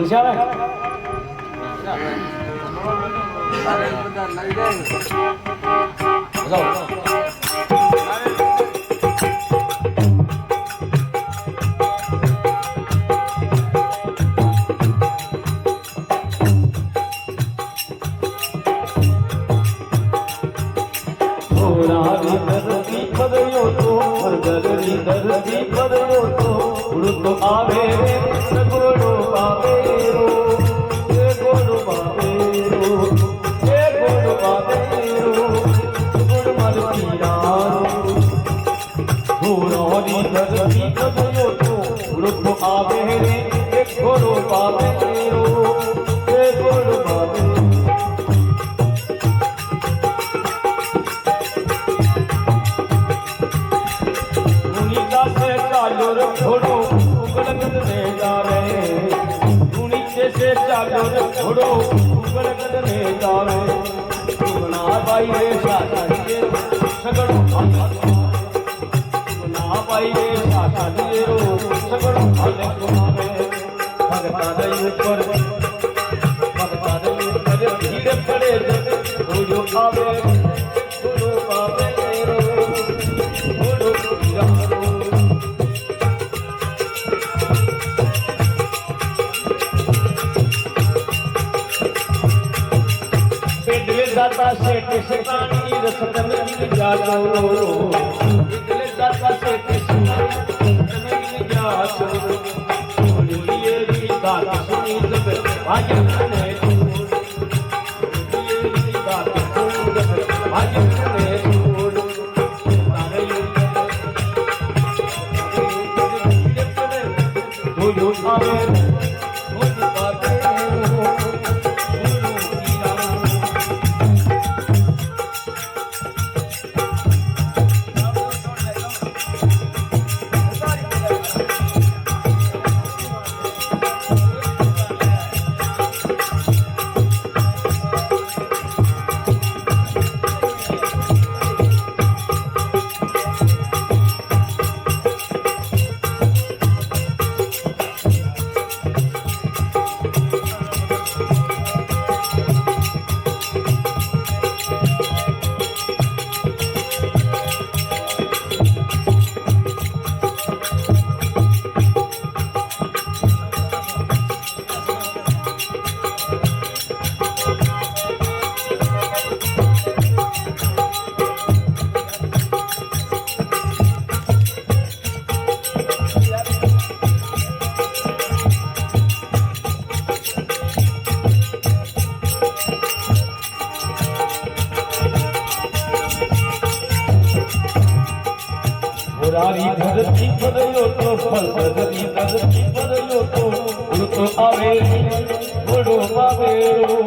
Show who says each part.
Speaker 1: નિશાળે ધરતી પડ્યો તો ઉડતો આવે ગોડો બાબેરો એ ગોડો બાબેરો એ ગોડો બાબેરો ગોડ મારી યારો ઘોડોની ધરતી પડ્યો તો ઉડતો આવે એ ગોડો બાબેરો એ ગોડો બાબેરો घोड़ो उगड़गड़ में जा रहे नीचे से चालो घोड़ो उगड़गड़ में जा रहे सुगना बाई रे साथा दिए सगड़ो सुगना बाई रे साथा दिए रो सगड़ो हाले कुमारे भगता दई ऊपर भगता दई ऊपर भीड़ पड़े घोड़ो आवे घोड़ो आवे रो घोड़ो जारो दाता सेठ सिकानी रसत में जातो इतने दाता सेठ सिकानी में जातो बोलिए री बात सुनी जब भाजन ने बोलिए री बात सुनी जब भाजन ने बोलो आवे बोलो बात पुरानी धरती बदलो तो फल धरती धरती बदलो तो उड़तो आवे घोड़ो बाबेरो